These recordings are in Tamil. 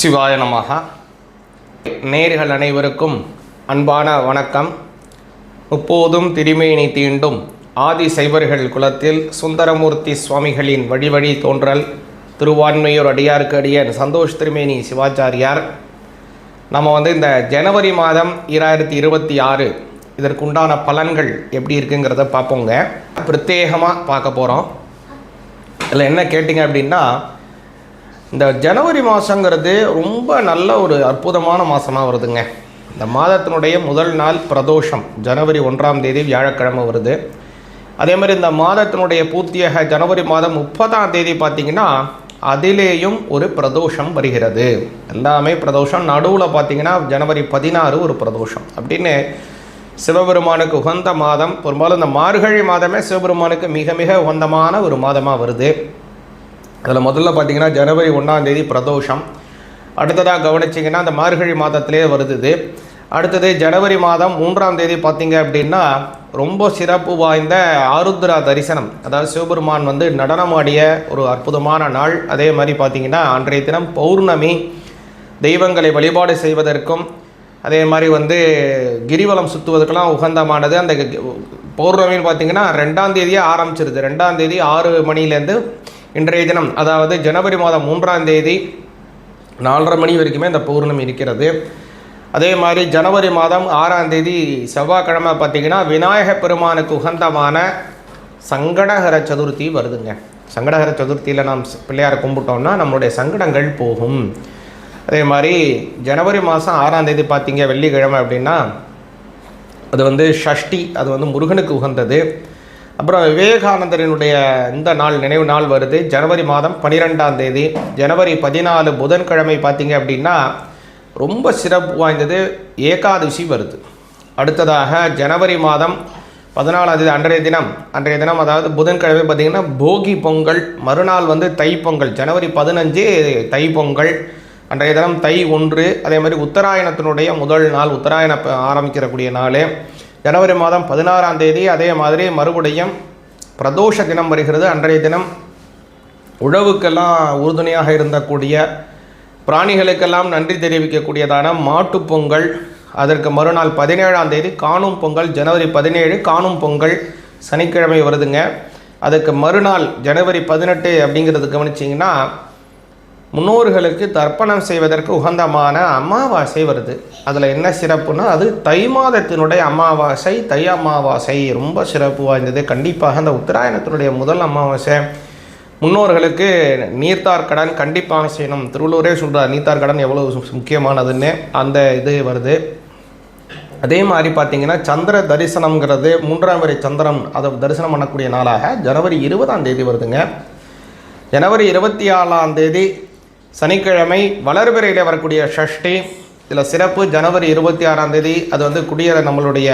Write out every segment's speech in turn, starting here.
சிவாய நமஹ. நேயர்கள் அனைவருக்கும் அன்பான வணக்கம். முப்போதும் திருமேனி தீண்டும் ஆதி சைவர்கள் குலத்தில் சுந்தரமூர்த்தி சுவாமிகளின் வழி தோன்றல் திருவான்மையூர் அடியாருக்கு அடியன் சந்தோஷ் திருமேனி சிவாச்சாரியார். நம்ம இந்த ஜனவரி மாதம் 2026 இதற்குண்டான பலன்கள் எப்படி இருக்குங்கிறத பார்ப்போங்க. பிரத்யேகமாக பார்க்க போகிறோம். இதில் என்ன கேட்டிங்க அப்படின்னா, இந்த ஜனவரி மாதங்கிறது ரொம்ப நல்ல ஒரு அற்புதமான மாதமாக வருதுங்க. இந்த மாதத்தினுடைய முதல் நாள் பிரதோஷம் ஜனவரி 1ஆம் தேதி வியாழக்கிழமை வருது. அதே மாதிரி இந்த மாதத்தினுடைய பூர்த்தியாக ஜனவரி மாதம் 30ஆம் தேதி பார்த்திங்கன்னா அதிலேயும் ஒரு பிரதோஷம் வருகிறது. எல்லாமே பிரதோஷம். நடுவில் பார்த்திங்கன்னா ஜனவரி 16 ஒரு பிரதோஷம் அப்படின்னு சிவபெருமானுக்கு உகந்த மாதம். பெரும்பாலும் இந்த மார்கழி மாதமே சிவபெருமானுக்கு மிக மிக உகந்தமான ஒரு மாதமாக வருது. அதில் முதல்ல பார்த்திங்கன்னா ஜனவரி 1ஆம் தேதி பிரதோஷம். அடுத்ததாக கவனிச்சிங்கன்னா அந்த மார்கழி மாதத்திலே வருது. அடுத்தது ஜனவரி மாதம் 3ஆம் தேதி பார்த்திங்க அப்படின்னா ரொம்ப சிறப்பு வாய்ந்த ஆருத்ரா தரிசனம். அதாவது சிவபெருமான் நடனமாடிய ஒரு அற்புதமான நாள். அதே மாதிரி பார்த்திங்கன்னா அன்றைய தினம் பௌர்ணமி. தெய்வங்களை வழிபாடு செய்வதற்கும் அதே மாதிரி கிரிவலம் சுற்றுவதற்கெல்லாம் உகந்தமானது. அந்த பௌர்ணமின்னு பார்த்திங்கன்னா 2ஆம் தேதியே ஆரம்பிச்சிருது. 2ஆம் தேதி 6 மணிலேருந்து இன்றைய தினம், அதாவது ஜனவரி மாதம் 3ஆம் தேதி 4:30 மணி வரைக்குமே இந்த பௌர்ணமி இருக்கிறது. அதே மாதிரி ஜனவரி மாதம் 6ஆம் தேதி செவ்வாய்க்கிழமை பார்த்திங்கன்னா விநாயக பெருமானுக்கு உகந்தமான சங்கடஹர சதுர்த்தி வருதுங்க. சங்கடஹர சதுர்த்தியில் நாம் பிள்ளையாரை கும்பிட்டோம்னா நம்மளுடைய சங்கடங்கள் போகும். அதே மாதிரி ஜனவரி மாதம் 6ஆம் தேதி பார்த்திங்க வெள்ளிக்கிழமை அப்படின்னா அது ஷஷ்டி, அது முருகனுக்கு உகந்தது. அப்புறம் விவேகானந்தரினுடைய இந்த நாள் நினைவு நாள் வருது ஜனவரி மாதம் 12ஆம் தேதி. ஜனவரி 14 புதன்கிழமை பார்த்திங்க அப்படின்னா ரொம்ப சிறப்பு வாய்ந்தது ஏகாதசி வருது. அடுத்ததாக ஜனவரி மாதம் 14ஆம் தேதி அன்றைய தினம் அதாவது புதன்கிழமை பார்த்திங்கன்னா போகி பொங்கல். மறுநாள் தைப்பொங்கல். ஜனவரி 15 தைப்பொங்கல். அன்றைய தினம் தை 1. அதே மாதிரி உத்தராயணத்தினுடைய முதல் நாள், உத்தராயணம் ஆரம்பிக்கிறக்கூடிய நாள் ஜனவரி மாதம் 16ஆம் தேதி. அதே மாதிரி மறுபடியும் பிரதோஷ தினம் வருகிறது. அன்றைய தினம் உழவுக்கெல்லாம் உறுதுணையாக இருந்தக்கூடிய பிராணிகளுக்கெல்லாம் நன்றி தெரிவிக்கக்கூடியதான மாட்டுப்பொங்கல். அதற்கு மறுநாள் 17ஆம் தேதி காணும் பொங்கல். ஜனவரி 17 காணும் பொங்கல் சனிக்கிழமை வருதுங்க. அதுக்கு மறுநாள் ஜனவரி 18 அப்படிங்கிறது கவனிச்சிங்கன்னா முன்னோர்களுக்கு தர்ப்பணம் செய்வதற்கு உகந்தமான அமாவாசை வருது. அதில் என்ன சிறப்புனா அது தை மாதத்தினுடைய அமாவாசை, தை அமாவாசை ரொம்ப சிறப்பு வாய்ந்தது. கண்டிப்பாக அந்த உத்தராயணத்தினுடைய முதல் அமாவாசை முன்னோர்களுக்கு நீர்த்தார் கடன் கண்டிப்பாக செய்யணும். திருவள்ளுவரே சொல்கிறார் நீர்த்தார் கடன் எவ்வளோ முக்கியமானதுன்னு. அந்த இது வருது. அதே மாதிரி பார்த்திங்கன்னா சந்திர தரிசனம்ங்கிறது 3ஆம் வரை சந்திரன் அதை தரிசனம் பண்ணக்கூடிய நாளாக ஜனவரி 20ஆம் தேதி வருதுங்க. ஜனவரி 24ஆம் தேதி சனிக்கிழமை வளர்பிறையில் வரக்கூடிய ஷஷ்டி. இதில் சிறப்பு ஜனவரி 26ஆம் தேதி அது நம்மளுடைய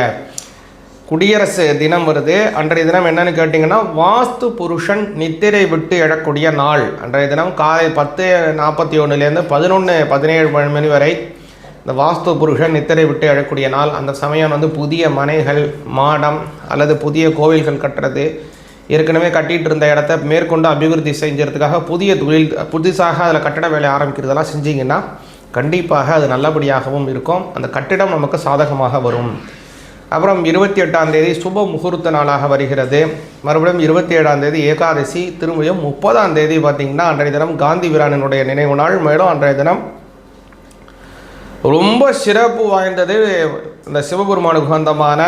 குடியரசு தினம் வருது. அன்றைய தினம் என்னன்னு கேட்டிங்கன்னா வாஸ்து புருஷன் நித்திரை விட்டு எழக்கூடிய நாள். அன்றைய தினம் காலை 10:41 11:17 மணி வரை இந்த வாஸ்து புருஷன் நித்திரை விட்டு எழக்கூடிய நாள். அந்த சமயம் புதிய மனைகள், மாடம் அல்லது புதிய கோவில்கள் கட்டுறது, ஏற்கனவே கட்டிகிட்டு இருந்த இடத்த மேற்கொண்டு அபிவிருத்தி செஞ்சதுக்காக புதிய தொழில் புதுசாக அதில் கட்டட வேலை ஆரம்பிக்கிறதெல்லாம் செஞ்சிங்கன்னா கண்டிப்பாக அது நல்லபடியாகவும் இருக்கும். அந்த கட்டிடம் நமக்கு சாதகமாக வரும். அப்புறம் 28ஆம் தேதி சுப முகூர்த்த நாளாக வருகிறது. மறுபடியும் 27ஆம் தேதி ஏகாதசி. திரும்பியும் 30ஆம் தேதி பார்த்திங்கன்னா அன்றைய தினம் காந்தி வீரனுடைய நினைவு நாள். மேலும் அன்றைய தினம் ரொம்ப சிறப்பு வாய்ந்தது இந்த சிவபெருமானுக்கு உகந்தமான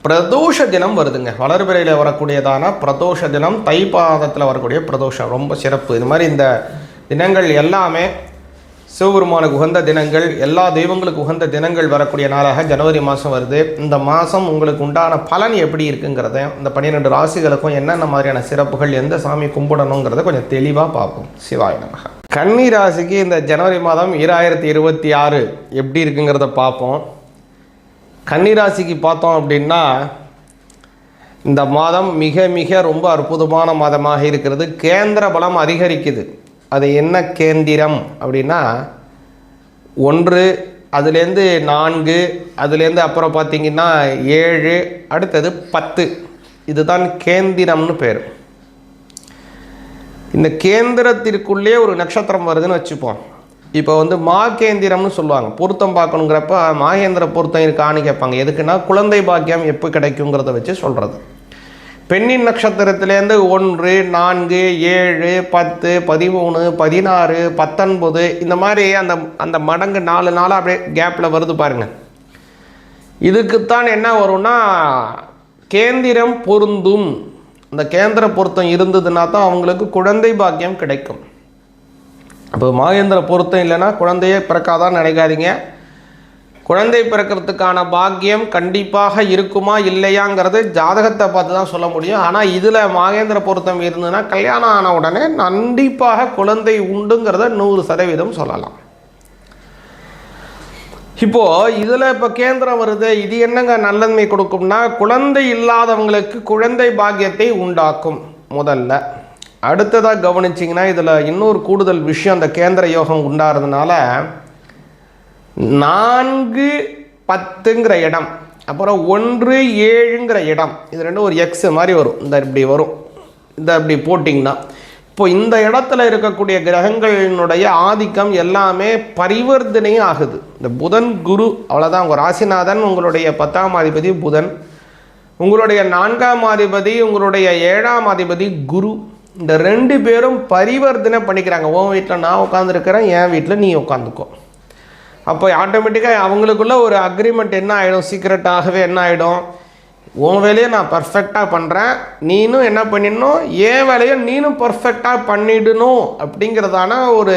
பிரதோஷ தினம் வருதுங்க. வளர்பிறையில் வரக்கூடியதான பிரதோஷ தினம், தை பாதத்தில் வரக்கூடிய பிரதோஷம் ரொம்ப சிறப்பு. இது மாதிரி இந்த தினங்கள் எல்லாமே சிவபெருமானுக்கு உகந்த தினங்கள், எல்லா தெய்வங்களுக்கு உகந்த தினங்கள் வரக்கூடிய நாளாக ஜனவரி மாதம் வருது. இந்த மாதம் உங்களுக்கு உண்டான பலன் எப்படி இருக்குங்கிறத, இந்த 12 ராசிகளுக்கும் என்னென்ன மாதிரியான சிறப்புகள், எந்த சாமி கும்பிடணுங்கிறத கொஞ்சம் தெளிவாக பார்ப்போம். சிவாய நமக. கன்னி ராசிக்கு இந்த ஜனவரி மாதம் 2026 எப்படி இருக்குங்கிறத பார்ப்போம். கன்னிராசிக்கு பார்த்தோம் அப்படின்னா இந்த மாதம் மிக மிக ரொம்ப அற்புதமான மாதமாக இருக்கிறது. கேந்திர பலம் அதிகரிக்குது. அது என்ன கேந்திரம் அப்படின்னா 1, அதுலேருந்து 4, அதுலேருந்து அப்புறம் பார்த்திங்கன்னா 7, அடுத்தது 10. இதுதான் கேந்திரம்னு பேர். இந்த கேந்திரத்திற்குள்ளே ஒரு நட்சத்திரம் வருதுன்னு வச்சுப்போம். இப்போ வந்து மாகேந்திரம்னு சொல்லுவாங்க, பொருத்தம் பார்க்கணுங்கிறப்ப மாகேந்திர பொருத்தம் இருக்கான்னு கேட்பாங்க. எதுக்குன்னா குழந்தை பாக்கியம் எப்போ கிடைக்குங்கிறத வச்சு சொல்கிறது. பெண்ணின் நட்சத்திரத்திலேருந்து 1, 4, 7, 10, 13, 16, 19 இந்த மாதிரி அந்த அந்த மடங்கு 4 நாளாக அப்படியே கேப்பில் வருது பாருங்கள். இதுக்குத்தான் என்ன வரும்னா கேந்திரம் பொருந்தும். அந்த கேந்திர பொருத்தம் இருந்ததுன்னா தான் அவங்களுக்கு குழந்தை பாக்கியம் கிடைக்கும். அப்போ மாகேந்திர பொருத்தம் இல்லைன்னா குழந்தையே பிறக்காதான்னு நினைக்காதீங்க. குழந்தை பிறக்கிறதுக்கான பாக்கியம் கண்டிப்பாக இருக்குமா இல்லையாங்கிறது ஜாதகத்தை பார்த்து தான் சொல்ல முடியும். ஆனால் இதில் மாகேந்திர பொருத்தம் இருந்ததுன்னா கல்யாணம் ஆன உடனே கண்டிப்பாக குழந்தை உண்டுங்கிறத 100% சொல்லலாம். இப்போது இதில் இப்போ கேந்திரம் வருது, இது என்னங்க நல்லன்மை கொடுக்கும்னா குழந்தை இல்லாதவங்களுக்கு குழந்தை பாக்கியத்தை உண்டாக்கும் முதல்ல. அடுத்ததாக கவனிச்சிங்கன்னா இதில் இன்னொரு கூடுதல் விஷயம், அந்த கேந்திர யோகம் உண்டாகிறதுனால 4, 10ங்கிற இடம், அப்புறம் 1, 7ங்கிற இடம், இது ரெண்டும் ஒரு எக்ஸ் மாதிரி வரும். இந்த இப்படி வரும், இந்த இப்படி போட்டிங்கன்னா இப்போ இந்த இடத்துல இருக்கக்கூடிய கிரகங்களினுடைய ஆதிக்கம் எல்லாமே பரிவர்த்தனையும் ஆகுது. இந்த புதன் குரு அவ்வளோதான். உங்கள் ராசிநாதன் உங்களுடைய 10ஆம் அதிபதி புதன், உங்களுடைய 4ஆம் அதிபதி உங்களுடைய 7ஆம் அதிபதி குரு. இந்த 2 பேரும் பரிவர்த்தனை பண்ணிக்கிறாங்க. உன் வீட்டில் நான் உட்காந்துருக்கிறேன், என் வீட்டில் நீ உட்காந்துக்கோ. அப்போ ஆட்டோமேட்டிக்காக அவங்களுக்குள்ள ஒரு அக்ரிமெண்ட் என்ன ஆகிடும், சீக்ரெட்டாகவே என்ன ஆகிடும், உன் வேலையை நான் பர்ஃபெக்டாக பண்ணுறேன், நீனும் என்ன பண்ணிடணும், என் வேலையை நீனும் பர்ஃபெக்டாக பண்ணிடணும் அப்படிங்கிறதான ஒரு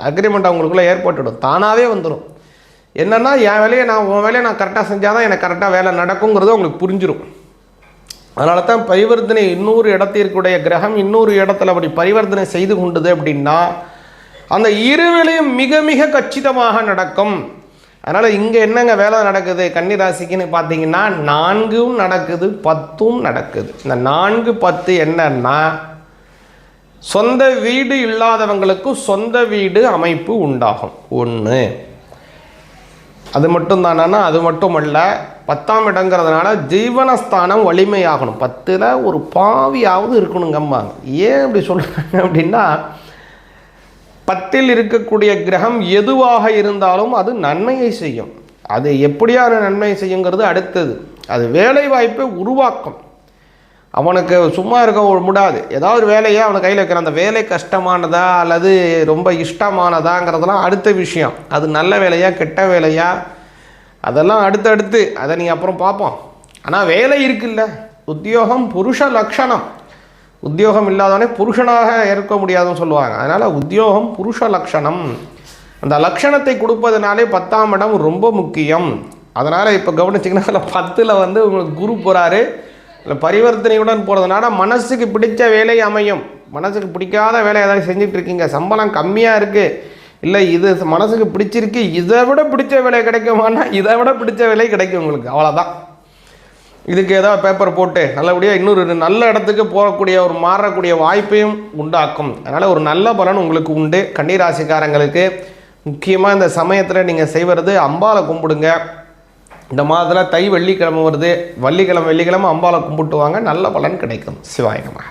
அக்ரிமெண்ட் அவங்களுக்குள்ளே ஏற்பட்டுடும். தானாகவே வந்துடும். என்னென்னா என் வேலையை உன் வேலையை நான் கரெக்டாக செஞ்சால் தான் எனக்கு கரெக்டாக வேலை நடக்குங்கிறது அவங்களுக்கு புரிஞ்சிடும். அதனால தான் பரிவர்த்தனை இன்னொரு இடத்திற்குடைய கிரகம் இன்னொரு இடத்துல அப்படி பரிவர்த்தனை செய்து கொண்டது அப்படின்னா அந்த இருவேளையும் மிக மிக கச்சிதமாக நடக்கும். அதனால் இங்கே என்னங்க வேலை நடக்குது கன்னிராசிக்குன்னு பார்த்தீங்கன்னா 4ம் நடக்குது, 10ம் நடக்குது. இந்த 4, 10 என்னன்னா சொந்த வீடு இல்லாதவங்களுக்கு சொந்த வீடு அமைப்பு உண்டாகும். 1 அது மட்டும் தானா, அது மட்டும் அல்ல, 10ஆம் இடங்கிறதுனால ஜீவனஸ்தானம் வலிமையாகணும். 10ல் ஒரு பாவியாவது இருக்கணுங்கம்பாங்க. ஏன் அப்படி சொல்கிறாங்க அப்படின்னா 10ல் இருக்கக்கூடிய கிரகம் எதுவாக இருந்தாலும் அது நன்மையை செய்யும். அது எப்படியான நன்மையை செய்யுங்கிறது அடுத்தது. அது வேலை வாய்ப்பை உருவாக்கும். அவனுக்கு சும்மா இருக்க முடியாது. ஏதாவது வேலையை அவனை கையில் வைக்கிற அந்த வேலை கஷ்டமானதா அல்லது ரொம்ப இஷ்டமானதாங்கிறதெல்லாம் அடுத்த விஷயம். அது நல்ல வேலையா கெட்ட வேலையா அதெல்லாம் அடுத்தடுத்து, அதை நீ அப்புறம் பார்ப்போம். ஆனால் வேலை இருக்குல்ல, உத்தியோகம் புருஷ லட்சணம். உத்தியோகம் இல்லாதவனே புருஷனாக இருக்க முடியாதுன்னு சொல்லுவாங்க. அதனால் உத்தியோகம் புருஷ லட்சணம். அந்த லட்சணத்தை கொடுப்பதுனாலே 10ஆம் இடம் ரொம்ப முக்கியம். அதனால் இப்போ கவனிச்சிங்கன்னா அதில் 10ல் வந்து உங்களுக்கு குரு போகிறாரு. இல்லை பரிவர்த்தனையுடன் போகிறதுனால மனசுக்கு பிடிச்ச வேலை அமையும். மனசுக்கு பிடிக்காத வேலை ஏதாவது செஞ்சுட்டு இருக்கீங்க, சம்பளம் கம்மியாக இருக்குது, இல்லை இது மனசுக்கு பிடிச்சிருக்கு, இதை விட பிடிச்ச வேலை கிடைக்குமானா இதை விட பிடிச்ச வேலை கிடைக்கும் உங்களுக்கு. அவ்வளோதான். இதுக்கு ஏதாவது பேப்பர் போட்டு நல்லபடியாக இன்னொரு நல்ல இடத்துக்கு போகக்கூடிய ஒரு மாறக்கூடிய வாய்ப்பையும் உண்டாக்கும். அதனால் ஒரு நல்ல பலன் உங்களுக்கு உண்டு. கன்னிராசிக்காரங்களுக்கு முக்கியமாக இந்த சமயத்தில் நீங்கள் செய்வது அம்பாளை கும்பிடுங்க. இந்த மாதத்தில் தை வெள்ளிக்கிழமை வருது, வெள்ளிக்கிழமை அம்பாளை கும்பிட்டு வாங்க, நல்ல பலன் கிடைக்கும். சிவாய நமः.